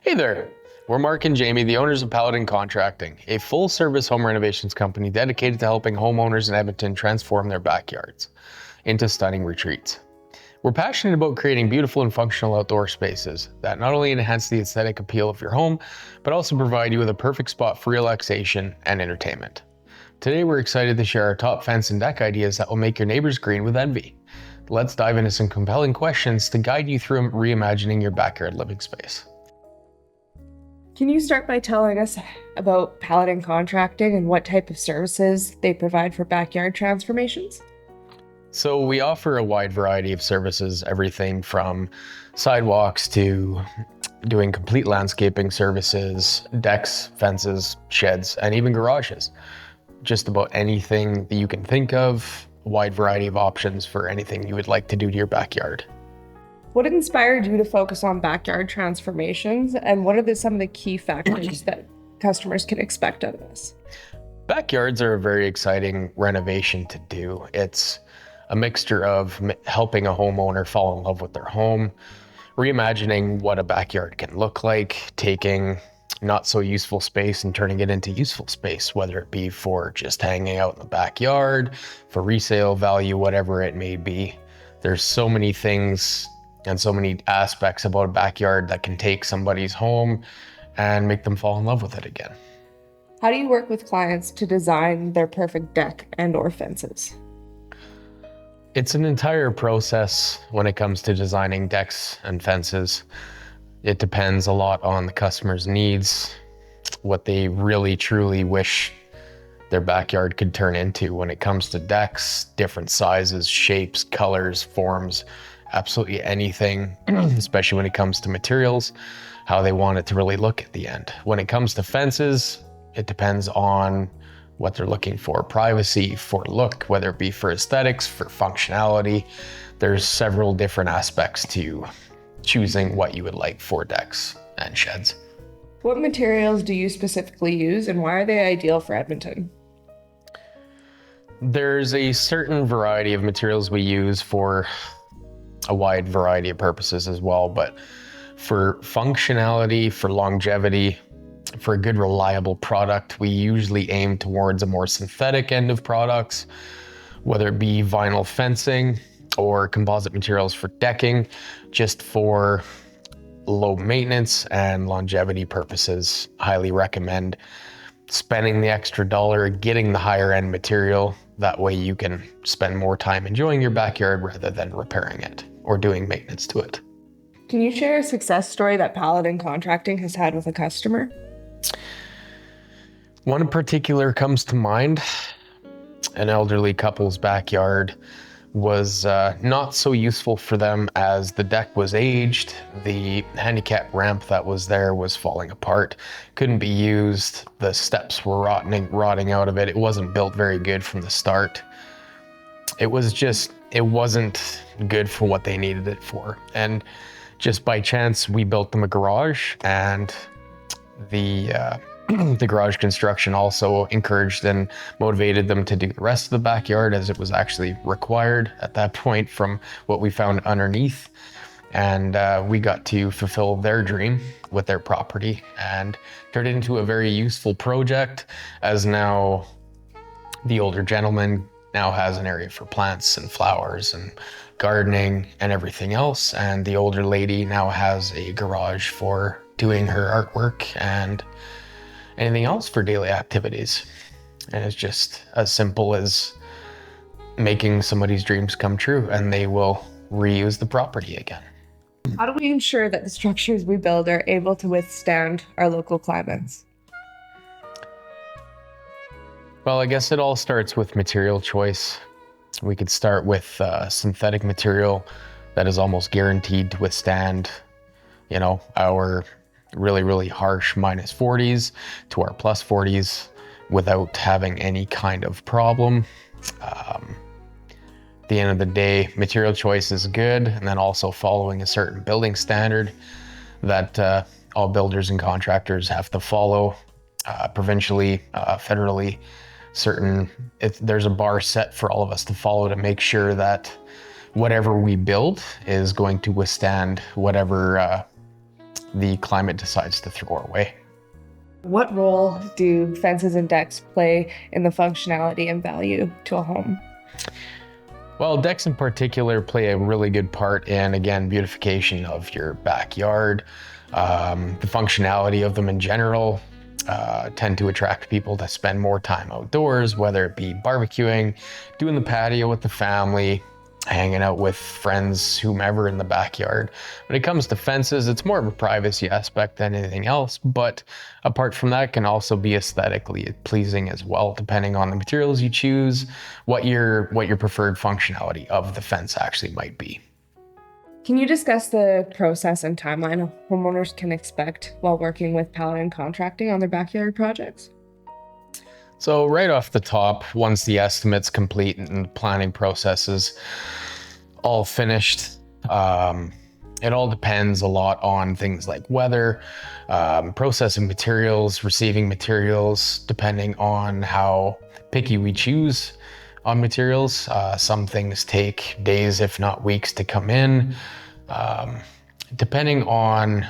Hey there, we're Mark and Jamie, the owners of Paladin Contracting, a full-service home renovations company dedicated to helping homeowners in Edmonton transform their backyards into stunning retreats. We're passionate about creating beautiful and functional outdoor spaces that not only enhance the aesthetic appeal of your home, but also provide you with a perfect spot for relaxation and entertainment. Today, we're excited to share our top fence and deck ideas that will make your neighbors green with envy. Let's dive into some compelling questions to guide you through reimagining your backyard living space. Can you start by telling us about Paladin Contracting and what type of services they provide for backyard transformations? So we offer a wide variety of services, everything from sidewalks to doing complete landscaping services, decks, fences, sheds, and even garages. Just about anything that you can think of, a wide variety of options for anything you would like to do to your backyard. What inspired you to focus on backyard transformations, and what are some of the key factors that customers can expect out of this? Backyards are a very exciting renovation to do. It's a mixture of helping a homeowner fall in love with their home, reimagining what a backyard can look like, taking not so useful space and turning it into useful space, whether it be for just hanging out in the backyard, for resale value, whatever it may be. There's so many things and so many aspects about a backyard that can take somebody's home and make them fall in love with it again. How do you work with clients to design their perfect deck and/or fences? It's an entire process when it comes to designing decks and fences. It depends a lot on the customer's needs, what they really truly wish their backyard could turn into when it comes to decks, different sizes, shapes, colors, forms, absolutely anything, especially when it comes to materials, how they want it to really look at the end. When it comes to fences, it depends on what they're looking for. Privacy, for look, whether it be for aesthetics, for functionality. There's several different aspects to choosing what you would like for decks and sheds. What materials do you specifically use, and why are they ideal for Edmonton? There's a certain variety of materials we use for a wide variety of purposes as well, but for functionality, for longevity, for a good reliable product, we usually aim towards a more synthetic end of products, whether it be vinyl fencing or composite materials for decking, just for low maintenance and longevity purposes. Highly recommend spending the extra dollar, getting the higher end material. That way you can spend more time enjoying your backyard rather than repairing it or doing maintenance to it. Can you share a success story that Paladin Contracting has had with a customer? One in particular comes to mind. An elderly couple's backyard was not so useful for them as the deck was aged. The handicap ramp that was there was falling apart, couldn't be used. The steps were rotting out of it. It wasn't built very good from the start. It wasn't good for what they needed it for. And just by chance, we built them a garage, and the garage construction also encouraged and motivated them to do the rest of the backyard, as it was actually required at that point from what we found underneath. And we got to fulfill their dream with their property and turned it into a very useful project, as now the older gentleman now has an area for plants and flowers and gardening and everything else. And the older lady now has a garage for doing her artwork and anything else for daily activities. And it's just as simple as making somebody's dreams come true, and they will reuse the property again. How do we ensure that the structures we build are able to withstand our local climates? Well, I guess it all starts with material choice. We could start with synthetic material that is almost guaranteed to withstand, our really, really harsh -40s to our +40s without having any kind of problem. At the end of the day, material choice is good, and then also following a certain building standard that all builders and contractors have to follow provincially, federally. There's a bar set for all of us to follow to make sure that whatever we build is going to withstand whatever the climate decides to throw our way. What role do fences and decks play in the functionality and value to a home? Well, decks in particular play a really good part in, again, beautification of your backyard. The functionality of them in general tend to attract people to spend more time outdoors, whether it be barbecuing, doing the patio with the family, hanging out with friends, whomever in the backyard. When it comes to fences, it's more of a privacy aspect than anything else, but apart from that, it can also be aesthetically pleasing as well, depending on the materials you choose, what your preferred functionality of the fence actually might be. Can you discuss the process and timeline homeowners can expect while working with Paladin Contracting on their backyard projects? So right off the top, once the estimate's complete and the planning process is all finished, it all depends a lot on things like weather, processing materials, receiving materials, depending on how picky we choose on materials. Some things take days, if not weeks, to come in, depending on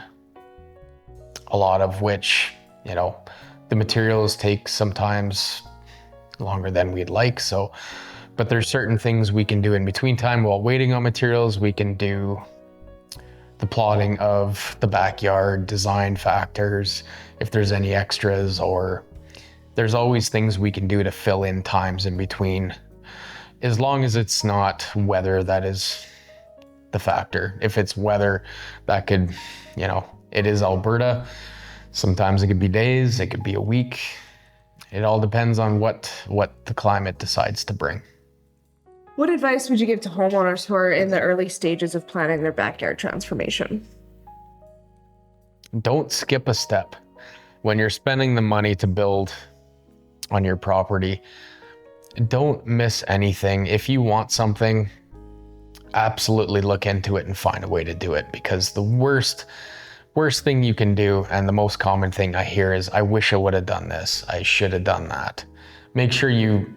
a lot of which, the materials take sometimes longer than we'd like. But there's certain things we can do in between time while waiting on materials. We can do the plotting of the backyard, design factors, if there's any extras, or there's always things we can do to fill in times in between, as long as it's not weather that is the factor. If it's weather, that could, it is Alberta. Sometimes it could be days, it could be a week. It all depends on what the climate decides to bring. What advice would you give to homeowners who are in the early stages of planning their backyard transformation? Don't skip a step. When you're spending the money to build on your property, don't miss anything. If you want something, absolutely look into it and find a way to do it, because the worst thing you can do, and the most common thing I hear, is, I wish I would have done this, I should have done that. Make sure you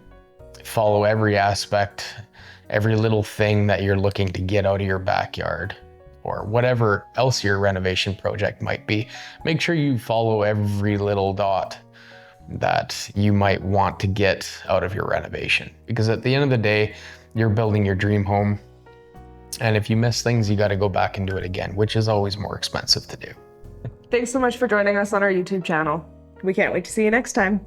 follow every aspect, every little thing that you're looking to get out of your backyard, or whatever else your renovation project might be. Make sure you follow every little dot that you might want to get out of your renovation, because at the end of the day, you're building your dream home. And if you miss things, you got to go back and do it again, which is always more expensive to do. Thanks so much for joining us on our YouTube channel. We can't wait to see you next time.